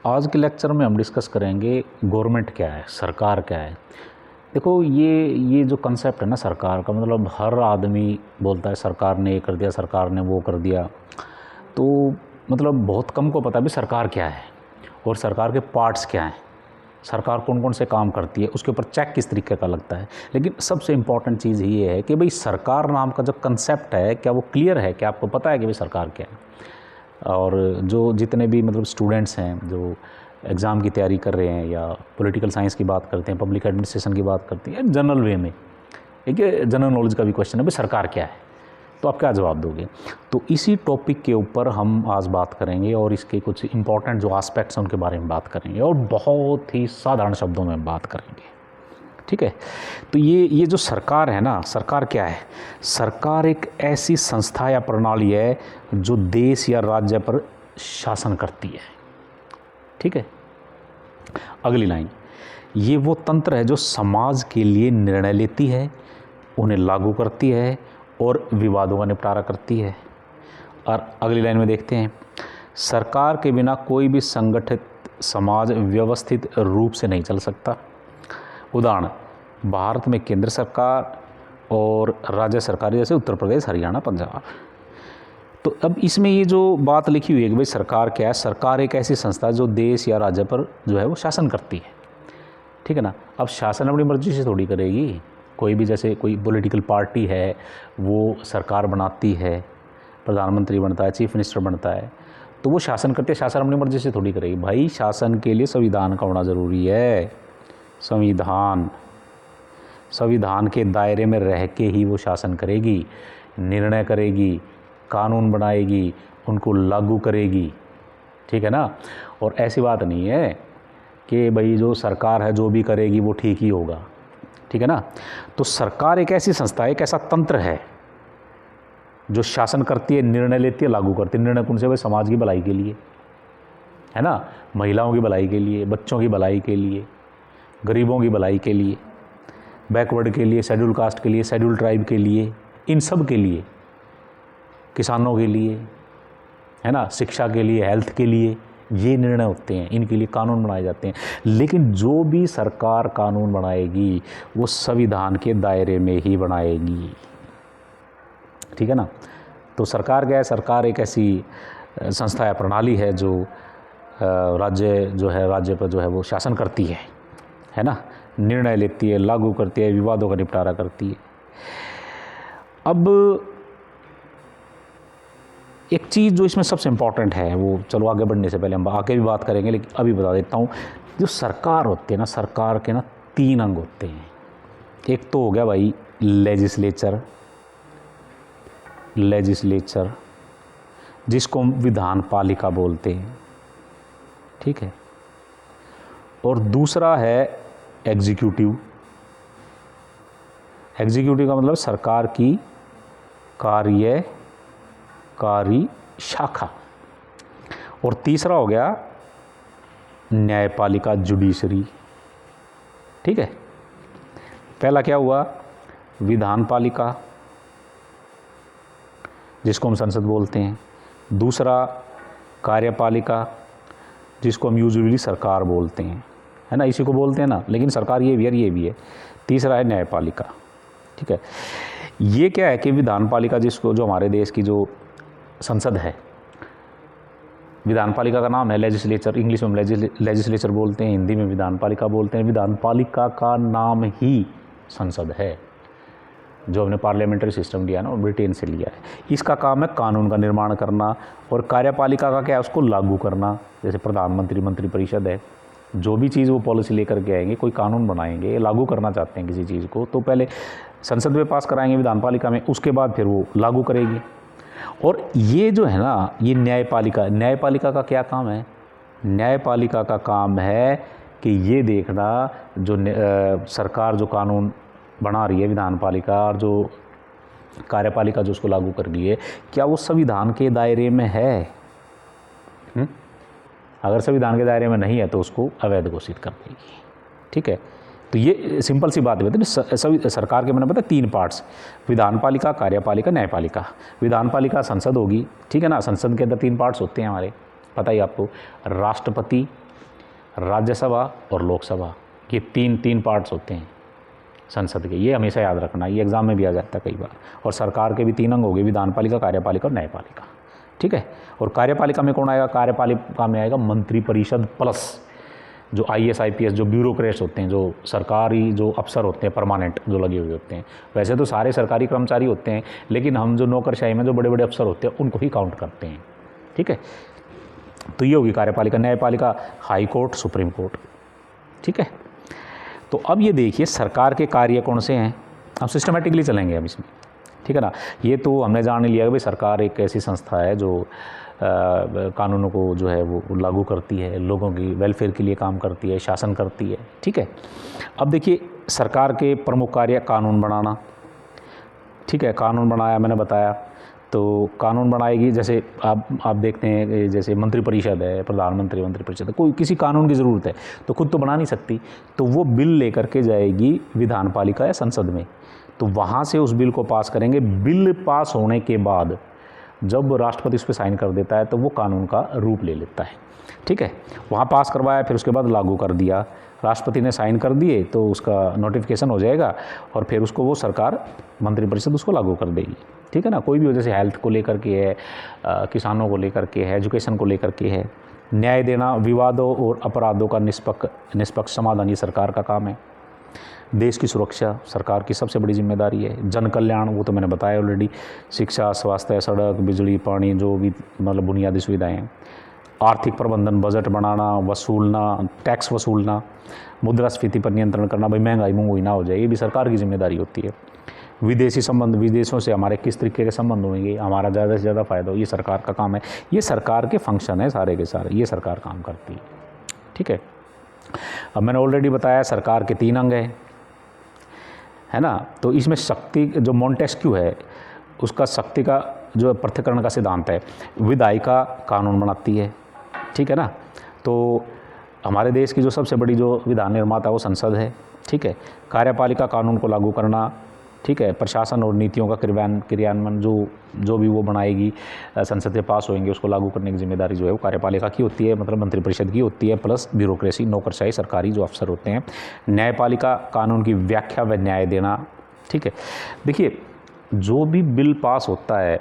आज के लेक्चर में हम डिस्कस करेंगे गवर्नमेंट क्या है, सरकार क्या है। देखो ये जो कंसेप्ट है ना सरकार का, मतलब हर आदमी बोलता है सरकार ने ये कर दिया, सरकार ने वो कर दिया, तो मतलब बहुत कम को पता भी सरकार क्या है और सरकार के पार्ट्स क्या हैं, सरकार कौन कौन से काम करती है, उसके ऊपर चेक किस तरीके का लगता है। लेकिन सबसे इम्पॉर्टेंट चीज़ ये है कि भाई सरकार नाम का जो कंसेप्ट है क्या वो क्लियर है, क्या आपको पता है कि भाई सरकार क्या है। और जो जितने भी मतलब स्टूडेंट्स हैं जो एग्ज़ाम की तैयारी कर रहे हैं या पॉलिटिकल साइंस की बात करते हैं, पब्लिक एडमिनिस्ट्रेशन की बात करते हैं, जनरल वे में एक जनरल नॉलेज का भी क्वेश्चन है भाई सरकार क्या है, तो आप क्या जवाब दोगे। तो इसी टॉपिक के ऊपर हम आज बात करेंगे और इसके कुछ इंपॉर्टेंट जो एस्पेक्ट्स हैं उनके बारे में बात करेंगे और बहुत ही साधारण शब्दों में बात करेंगे, ठीक है। तो ये जो सरकार है ना, सरकार क्या है। सरकार एक ऐसी संस्था या प्रणाली है जो देश या राज्य पर शासन करती है, ठीक है। अगली लाइन, ये वो तंत्र है जो समाज के लिए निर्णय लेती है, उन्हें लागू करती है और विवादों का निपटारा करती है। और अगली लाइन में देखते हैं, सरकार के बिना कोई भी संगठित समाज व्यवस्थित रूप से नहीं चल सकता। उदाहरण, भारत में केंद्र सरकार और राज्य सरकार जैसे उत्तर प्रदेश, हरियाणा, पंजाब। तो अब इसमें ये जो बात लिखी हुई है कि भाई सरकार क्या है, सरकार एक ऐसी संस्था जो देश या राज्य पर जो है वो शासन करती है, ठीक है ना। अब शासन अपनी मर्जी से थोड़ी करेगी, कोई भी जैसे कोई पॉलिटिकल पार्टी है वो सरकार बनाती है, प्रधानमंत्री बनता है, चीफ मिनिस्टर बनता है, तो वो शासन करते हैं, शासन अपनी मर्जी से थोड़ी करेगी। भाई शासन के लिए संविधान का होना ज़रूरी है। संविधान के दायरे में रह के ही वो शासन करेगी, निर्णय करेगी, कानून बनाएगी, उनको लागू करेगी, ठीक है ना। और ऐसी बात नहीं है कि भाई जो सरकार है जो भी करेगी वो ठीक ही होगा, ठीक है ना। तो सरकार एक ऐसी संस्था है, एक ऐसा तंत्र है जो शासन करती है, निर्णय लेती है, लागू करती है। निर्णय कौन से? भाई समाज की भलाई के लिए, है ना, महिलाओं की भलाई के लिए, बच्चों की भलाई के लिए, गरीबों की भलाई के लिए, बैकवर्ड के लिए, शेड्यूल कास्ट के लिए, शेड्यूल ट्राइब के लिए, इन सब के लिए, किसानों के लिए, है ना, शिक्षा के लिए, हेल्थ के लिए, ये निर्णय होते हैं, इनके लिए कानून बनाए जाते हैं। लेकिन जो भी सरकार कानून बनाएगी वो संविधान के दायरे में ही बनाएगी, ठीक है ना। तो सरकार क्या है? सरकार एक ऐसी संस्था या प्रणाली है जो राज्य पर जो है वो शासन करती है ना, निर्णय लेती है, लागू करती है, विवादों का निपटारा करती है। अब एक चीज़ जो इसमें सबसे इम्पॉर्टेंट है, वो चलो आगे बढ़ने से पहले हम आगे भी बात करेंगे, लेकिन अभी बता देता हूँ। जो सरकार होती है ना, सरकार के ना 3 अंग होते हैं। एक तो हो गया भाई लेजिस्लेचर, जिसको हम विधान पालिका बोलते हैं, ठीक है। और दूसरा है एग्जीक्यूटिव का मतलब सरकार की कार्यकारी शाखा। और तीसरा हो गया न्यायपालिका, जुडिशरी, ठीक है। पहला क्या हुआ? विधान पालिका, जिसको हम संसद बोलते हैं। दूसरा कार्यपालिका, जिसको हम यूजुअली सरकार बोलते हैं, है ना, इसी को बोलते हैं ना, लेकिन सरकार ये भी है, ये भी है। तीसरा है न्यायपालिका, ठीक है। ये क्या है कि विधान पालिका, जिसको जो हमारे देश की जो संसद है, विधान पालिका का नाम है लेजिस्लेचर, इंग्लिश में लेजिस्लेचर बोलते हैं, हिंदी में विधान पालिका बोलते हैं। विधान पालिका का नाम ही संसद है, जो हमने पार्लियामेंट्री सिस्टम लिया ना, वो ब्रिटेन से लिया है। इसका काम है कानून का निर्माण करना। और कार्यपालिका का क्या है? उसको लागू करना। जैसे प्रधानमंत्री, मंत्रिपरिषद है, जो भी चीज़ वो पॉलिसी लेकर के आएंगे, कोई कानून बनाएंगे, लागू करना चाहते हैं किसी चीज़ को, तो पहले संसद में पास कराएंगे, विधान पालिका में, उसके बाद फिर वो लागू करेगी। और ये जो है ना, ये न्यायपालिका का क्या काम है? न्यायपालिका का काम है कि ये देखना जो सरकार जो कानून बना रही है, विधान पालिका, और जो कार्यपालिका जो उसको लागू कर रही है, क्या वो संविधान के दायरे में है? अगर संविधान के दायरे में नहीं है तो उसको अवैध घोषित कर देगी, ठीक है। तो ये सिंपल सी बात है। सरकार के मैंने पता 3 पार्ट्स, विधान पालिका, कार्यपालिका, न्यायपालिका। विधान पालिका संसद होगी, ठीक है ना। संसद के अंदर 3 पार्ट्स होते हैं हमारे, पता ही आपको। राष्ट्रपति, राज्यसभा और लोकसभा, ये तीन पार्ट्स होते हैं संसद के। ये हमेशा याद रखना, ये एग्ज़ाम में भी आ जाता है कई बार। और सरकार के भी 3 अंग हो गए, विधानपालिका, कार्यपालिका और न्यायपालिका, ठीक है। और कार्यपालिका में कौन आएगा? कार्यपालिका में आएगा मंत्रिपरिषद प्लस जो IAS IPS जो ब्यूरोक्रेट्स होते हैं, जो सरकारी जो अफसर होते हैं परमानेंट जो लगे हुए होते हैं। वैसे तो सारे सरकारी कर्मचारी होते हैं, लेकिन हम जो नौकरशाही में जो बड़े बड़े अफसर होते हैं उनको ही काउंट करते हैं, ठीक है। तो ये होगी कार्यपालिका। न्यायपालिका हाई कोर्ट, सुप्रीम कोर्ट, ठीक है। तो अब ये देखिए सरकार के कार्य कौन से हैं, हम सिस्टमेटिकली चलेंगे अब इसमें, ठीक है ना। ये तो हमने जान लिया कि भाई सरकार एक ऐसी संस्था है जो कानूनों को जो है वो लागू करती है, लोगों की वेलफेयर के लिए काम करती है, शासन करती है, ठीक है। अब देखिए सरकार के प्रमुख कार्य कानून बनाना, ठीक है। कानून बनाया मैंने बताया, तो कानून बनाएगी, जैसे आप देखते हैं जैसे मंत्रिपरिषद है, प्रधानमंत्री मंत्रिपरिषद है, कोई किसी कानून की ज़रूरत है तो खुद तो बना नहीं सकती, तो वो बिल लेकर के जाएगी विधानपालिका या संसद में, तो वहाँ से उस बिल को पास करेंगे। बिल पास होने के बाद जब राष्ट्रपति उस पर साइन कर देता है तो वो कानून का रूप ले लेता है, ठीक है। वहाँ पास करवाया, फिर उसके बाद लागू कर दिया, राष्ट्रपति ने साइन कर दिए तो उसका नोटिफिकेशन हो जाएगा और फिर उसको वो सरकार मंत्रिपरिषद उसको लागू कर देगी, ठीक है ना। कोई भी हो, जैसे हेल्थ को लेकर के है, किसानों को लेकर के है, एजुकेशन को लेकर के है। न्याय देना, विवादों और अपराधों का निष्पक्ष समाधान ये सरकार का काम है। देश की सुरक्षा सरकार की सबसे बड़ी जिम्मेदारी है। जन कल्याण, वो तो मैंने बताया ऑलरेडी, शिक्षा, स्वास्थ्य, सड़क, बिजली, पानी, जो भी मतलब बुनियादी सुविधाएं हैं। आर्थिक प्रबंधन, बजट बनाना, वसूलना, टैक्स वसूलना, मुद्रास्फीति पर नियंत्रण करना, भाई महंगाई मंगोई ना हो जाए, ये भी सरकार की जिम्मेदारी होती है। विदेशी संबंध, विदेशों से हमारे किस तरीके के संबंध होंगे, हमारा ज़्यादा से ज़्यादा फ़ायदा हो, ये सरकार का काम है। ये सरकार के फंक्शन है सारे के सारे, ये सरकार काम करती है, ठीक है। अब मैंने ऑलरेडी बताया सरकार के 3 अंग है ना। तो इसमें शक्ति, जो मोंटेस्क्यू है उसका शक्ति का जो पृथक्करण का सिद्धांत है, विधायिका कानून बनाती है, ठीक है ना। तो हमारे देश की जो सबसे बड़ी जो विधान निर्माता वो संसद है, ठीक है। कार्यपालिका कानून को लागू करना, ठीक है। प्रशासन और नीतियों का क्रियान्वयन जो भी वो बनाएगी, संसद से पास होंगे, उसको लागू करने की जिम्मेदारी जो है वो कार्यपालिका की होती है, मतलब मंत्रिपरिषद की होती है, प्लस ब्यूरोक्रेसी, नौकरशाही, सरकारी जो अफसर होते हैं। न्यायपालिका कानून की व्याख्या व न्याय देना, ठीक है। देखिए जो भी बिल पास होता है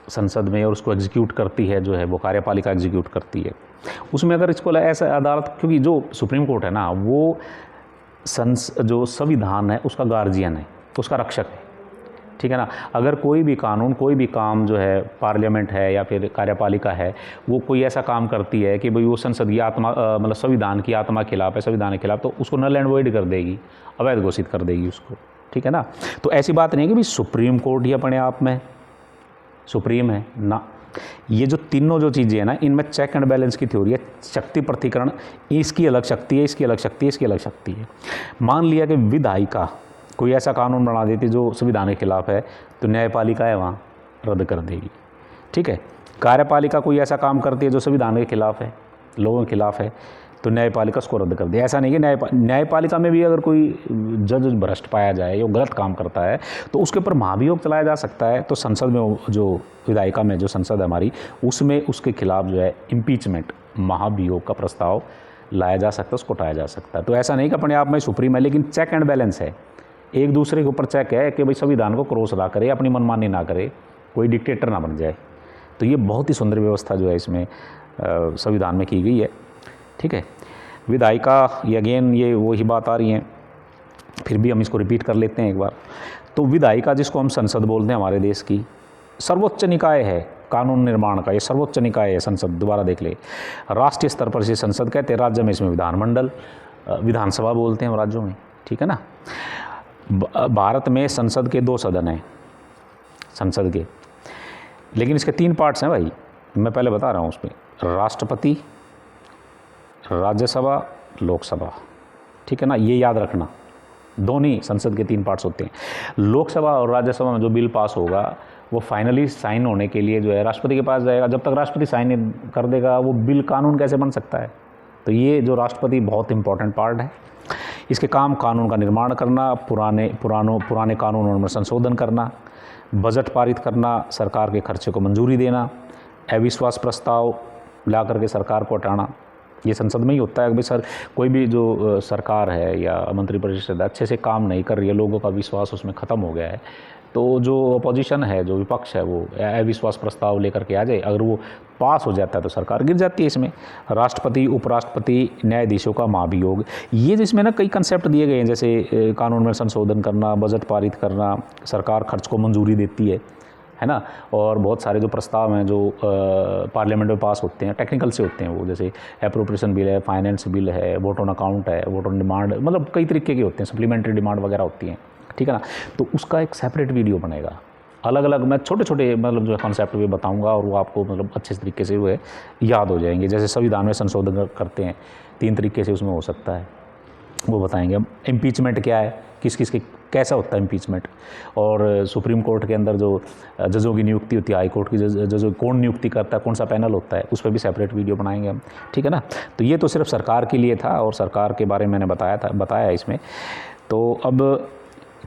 संसद में और उसको एग्जीक्यूट करती है जो है वो कार्यपालिका एग्जीक्यूट करती है, उसमें अगर इसको ऐसा अदालत, क्योंकि जो सुप्रीम कोर्ट है ना वो जो संविधान है उसका गार्जियन है, उसका रक्षक है, ठीक है ना। अगर कोई भी कानून, कोई भी काम जो है पार्लियामेंट है या फिर कार्यपालिका है, वो कोई ऐसा काम करती है कि भाई वो संसदीय आत्मा मतलब संविधान की आत्मा के खिलाफ है, संविधान के खिलाफ, तो उसको नल एंड वॉइड कर देगी, अवैध घोषित कर देगी उसको, ठीक है ना। तो ऐसी बात नहीं है कि भाई सुप्रीम कोर्ट ही अपने आप में सुप्रीम है ना। ये जो तीनों जो चीज़ें हैं ना, इनमें चेक एंड बैलेंस की थ्योरी है। शक्ति पृथक्करण, इसकी अलग शक्ति है, इसकी अलग शक्ति है, इसकी अलग शक्ति है। मान लिया कि विधायिका कोई ऐसा कानून बना देती जो संविधान के खिलाफ है, तो न्यायपालिका है वहाँ रद्द कर देगी, ठीक है। कार्यपालिका कोई ऐसा काम करती है जो संविधान के खिलाफ है, लोगों के खिलाफ है, तो न्यायपालिका उसको रद्द कर दे। ऐसा नहीं कि न्यायपालिका में भी अगर कोई जज भ्रष्ट पाया जाए या गलत काम करता है तो उसके ऊपर महाभियोग चलाया जा सकता है। तो संसद में जो विधायिका में जो संसद है हमारी, उसमें उसके खिलाफ जो है इम्पीचमेंट, महाभियोग का प्रस्ताव लाया जा सकता है, उसको उठाया जा सकता है। तो ऐसा नहीं कि अपने आप में सुप्रीम है, लेकिन चेक एंड बैलेंस है, एक दूसरे के ऊपर चेक है कि भाई संविधान को क्रॉस ना करे, अपनी मनमानी ना करे, कोई डिक्टेटर ना बन जाए। तो ये बहुत ही सुंदर व्यवस्था जो है इसमें संविधान में की गई है, ठीक है। विधायिका, ये अगेन ये वही बात आ रही है, फिर भी हम इसको रिपीट कर लेते हैं एक बार। तो विधायिका, जिसको हम संसद बोलते हैं, हमारे देश की सर्वोच्च निकाय है कानून निर्माण का, ये सर्वोच्च निकाय है संसद। दोबारा देख ले, राष्ट्रीय स्तर पर इसे संसद कहते हैं, राज्य में इसमें विधानमंडल, विधानसभा बोलते हैं राज्यों में, ठीक है ना। भारत में संसद के 2 सदन हैं संसद के, लेकिन इसके 3 पार्ट्स हैं भाई, मैं पहले बता रहा हूँ उसमें। राष्ट्रपति, राज्यसभा, लोकसभा, ठीक है ना। ये याद रखना, दोनों संसद के 3 पार्ट्स होते हैं। लोकसभा और राज्यसभा में जो बिल पास होगा वो फाइनली साइन होने के लिए जो है राष्ट्रपति के पास जाएगा। जब तक राष्ट्रपति साइन कर देगा वो बिल कानून कैसे बन सकता है। तो ये जो राष्ट्रपति बहुत इंपॉर्टेंट पार्ट है। इसके काम कानून का निर्माण करना, पुराने कानूनों में संशोधन करना, बजट पारित करना, सरकार के खर्चे को मंजूरी देना, अविश्वास प्रस्ताव ला करके सरकार को हटाना, ये संसद में ही होता है कि भाई सर कोई भी जो सरकार है या मंत्री परिषद अच्छे से काम नहीं कर रही है, लोगों का विश्वास उसमें ख़त्म हो गया है, तो जो अपोजिशन है, जो विपक्ष है, वो अविश्वास प्रस्ताव लेकर के आ जाए। अगर वो पास हो जाता है तो सरकार गिर जाती है। इसमें राष्ट्रपति, उपराष्ट्रपति, न्यायाधीशों का महाभियोग, ये जिसमें ना कई कंसेप्ट दिए गए हैं, जैसे कानून में संशोधन करना, बजट पारित करना, सरकार खर्च को मंजूरी देती है ना। और बहुत सारे जो प्रस्ताव हैं जो पार्लियामेंट में पास होते हैं, टेक्निकल से होते हैं वो, जैसे एप्रोप्रिएशन बिल है, फाइनेंस बिल है, वोट ऑन अकाउंट है, वोट ऑन डिमांड, मतलब कई तरीके के होते हैं, सप्लीमेंट्री डिमांड वगैरह होती हैं, ठीक है ना। तो उसका एक सेपरेट वीडियो बनेगा, अलग अलग मैं छोटे छोटे मतलब जो है कॉन्सेप्ट भी बताऊंगा, और वो आपको मतलब अच्छे तरीके से वो है याद हो जाएंगे। जैसे संविधान में संशोधन करते हैं 3 तरीके से उसमें हो सकता है, वो बताएंगे। अब इम्पीचमेंट क्या है, किस किस के कैसा होता है इम्पीचमेंट, और सुप्रीम कोर्ट के अंदर जो जजों की नियुक्ति होती है, हाई कोर्ट की जजों कौन नियुक्ति करता है, कौन सा पैनल होता है, उस पर भी सेपरेट वीडियो बनाएंगे हम, ठीक है ना। तो ये तो सिर्फ सरकार के लिए था, और सरकार के बारे में मैंने बताया इसमें। तो अब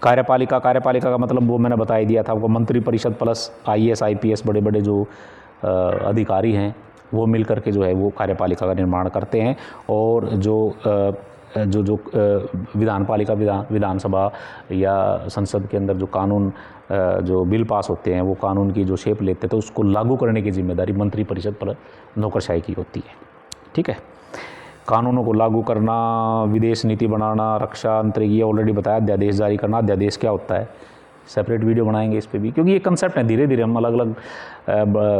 कार्यपालिका का मतलब वो मैंने बता ही दिया था आपको, मंत्री परिषद प्लस IAS IPS बड़े बड़े जो अधिकारी हैं वो मिल करके जो है वो कार्यपालिका का निर्माण करते हैं। और जो विधानसभा या संसद के अंदर जो कानून जो बिल पास होते हैं, वो कानून की जो शेप लेते हैं, तो उसको लागू करने की जिम्मेदारी मंत्री परिषद पर नौकरशाही की होती है, ठीक है। कानूनों को लागू करना, विदेश नीति बनाना, रक्षा अंतरिक्ष, ये ऑलरेडी बताया। अध्यादेश जारी करना, अध्यादेश क्या होता है, सेपरेट वीडियो बनाएंगे इस पे भी, क्योंकि ये कंसेप्ट है, धीरे धीरे हम अलग अलग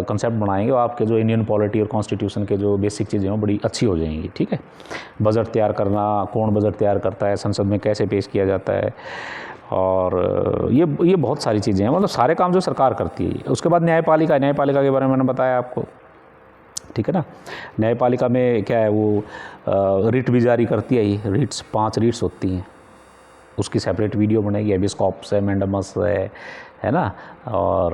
कंसेप्ट बनाएंगे, और आपके जो इंडियन पॉलिटी और कॉन्स्टिट्यूशन के जो बेसिक चीज़ें हैं वो बड़ी अच्छी हो जाएंगी, ठीक है। बजट तैयार करना, कौन बजट तैयार करता है, संसद में कैसे पेश किया जाता है, और ये बहुत सारी चीज़ें हैं, मतलब सारे काम जो सरकार करती है। उसके बाद न्यायपालिका के बारे में मैंने बताया आपको, ठीक है ना। न्यायपालिका में क्या है, वो रिट भी जारी करती है। ये रिट्स 5 रिट्स होती हैं, उसकी सेपरेट वीडियो बनेगी। हेबियस कॉर्पस है, मैंडेमस है ना, और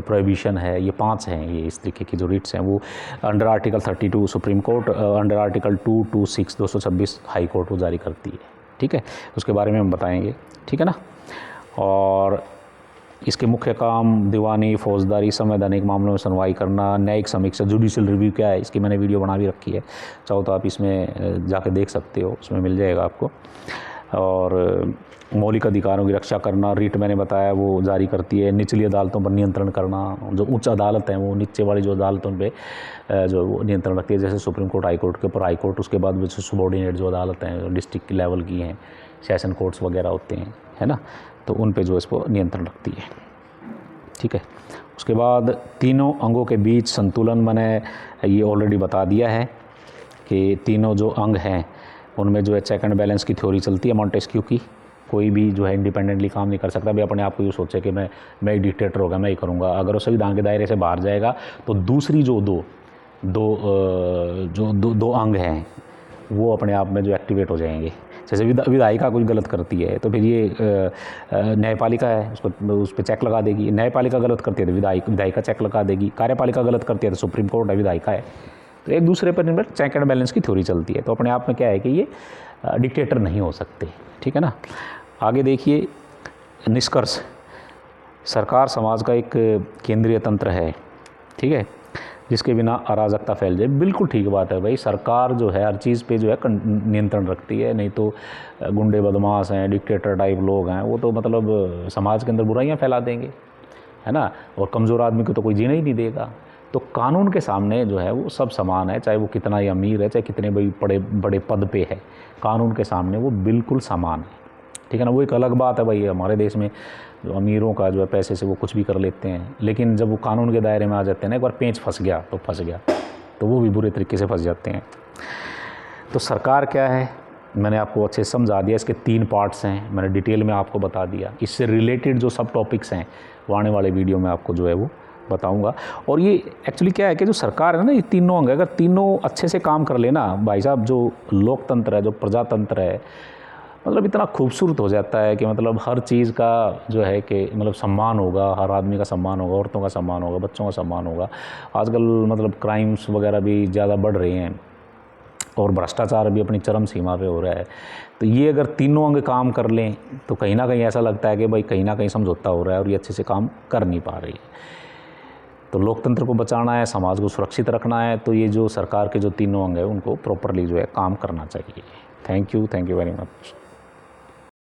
प्रोहिबिशन है, ये 5 हैं। ये इस तरीके की जो रिट्स हैं वो under article 32 supreme court, under article 226 226 high court वो जारी करती है, ठीक है। उसके बारे में हम बताएंगे, ठीक है ना। और इसके मुख्य काम दीवानी, फौजदारी, संवैधानिक मामलों में सुनवाई करना, न्यायिक समीक्षा, जुडिशियल रिव्यू क्या है, इसकी मैंने वीडियो बना भी रखी है, चाहो तो आप इसमें जाके देख सकते हो, उसमें मिल जाएगा आपको। और मौलिक अधिकारों की रक्षा करना, रिट मैंने बताया वो जारी करती है। निचली अदालतों पर नियंत्रण करना, जो उच्च अदालत हैं वो नीचे वाली जो अदालतों पे जो वो नियंत्रण रखती है, जैसे सुप्रीम कोर्ट, हाई कोर्ट के ऊपर हाई कोर्ट, उसके बाद जो सबॉर्डिनेट जो अदालत हैं, जो डिस्ट्रिक्ट लेवल की हैं, सेशन कोर्ट्स वगैरह होते हैं, है ना, तो उन पे जो इसको नियंत्रण रखती है, ठीक है। उसके बाद तीनों अंगों के बीच संतुलन, मैंने ये ऑलरेडी बता दिया है कि तीनों जो अंग हैं उनमें जो है चेक एंड बैलेंस की थ्योरी चलती है मॉन्टेस्क्यू की। कोई भी जो है इंडिपेंडेंटली काम नहीं कर सकता, भाई अपने आप को ये सोचे कि मैं एक डिक्टेटर होगा, मैं ही करूँगा। अगर वो संविधान के दायरे से बाहर जाएगा तो दूसरी जो दो अंग हैं वो अपने आप में जो एक्टिवेट हो जाएंगे। जैसे विधायिका कुछ गलत करती है तो फिर ये न्यायपालिका है उसको उस पर चेक लगा देगी। न्यायपालिका गलत करती है तो विधायिका चेक लगा देगी। कार्यपालिका गलत करती है तो सुप्रीम कोर्ट है, विधायिका है। तो एक दूसरे पर निर्भर चेक एंड बैलेंस की थ्योरी चलती है। तो अपने आप में क्या है कि ये डिक्टेटर नहीं हो सकते, ठीक है ना। आगे देखिए निष्कर्ष, सरकार समाज का एक केंद्रीय तंत्र है, ठीक है, जिसके बिना अराजकता फैल जाए। बिल्कुल ठीक बात है भाई, सरकार जो है हर चीज़ पे जो है नियंत्रण रखती है, नहीं तो गुंडे बदमाश हैं, डिक्टेटर टाइप लोग हैं, वो तो मतलब समाज के अंदर बुराइयां फैला देंगे, है ना, और कमज़ोर आदमी को तो कोई जीना ही नहीं देगा। तो कानून के सामने जो है वो सब समान है, चाहे वो कितना ही अमीर है, चाहे कितने बड़े बड़े पद पे है, कानून के सामने वो बिल्कुल समान है, ठीक है ना। वो एक अलग बात है भाई, हमारे देश में जो अमीरों का जो है पैसे से वो कुछ भी कर लेते हैं, लेकिन जब वो कानून के दायरे में आ जाते हैं ना, एक बार पेंच फंस गया तो फंस गया, तो वो भी बुरे तरीके से फंस जाते हैं। तो सरकार क्या है मैंने आपको अच्छे समझा दिया, इसके 3 पार्ट्स हैं, मैंने डिटेल में आपको बता दिया। इससे रिलेटेड जो सब टॉपिक्स हैं वो आने वाले वीडियो में आपको जो है वो बताऊंगा। और ये एक्चुअली क्या है कि जो सरकार है ना, ये तीनों अंग, अगर तीनों अच्छे से काम कर लेना भाई साहब, जो लोकतंत्र है, जो प्रजातंत्र है, मतलब इतना खूबसूरत हो जाता है कि मतलब हर चीज़ का जो है कि मतलब सम्मान होगा, हर आदमी का सम्मान होगा, औरतों का सम्मान होगा, बच्चों का सम्मान होगा। आजकल मतलब क्राइम्स वगैरह भी ज़्यादा बढ़ रहे हैं और भ्रष्टाचार भी अपनी चरम सीमा पे हो रहा है। तो ये अगर तीनों अंग काम कर लें तो कहीं ना कहीं ऐसा लगता है कि भाई कहीं ना कहीं समझौता हो रहा है और ये अच्छे से काम कर नहीं पा रही है। तो लोकतंत्र को बचाना है, समाज को सुरक्षित रखना है, तो ये जो सरकार के जो तीनों अंग है उनको प्रॉपरली जो है काम करना चाहिए। Thank you very much.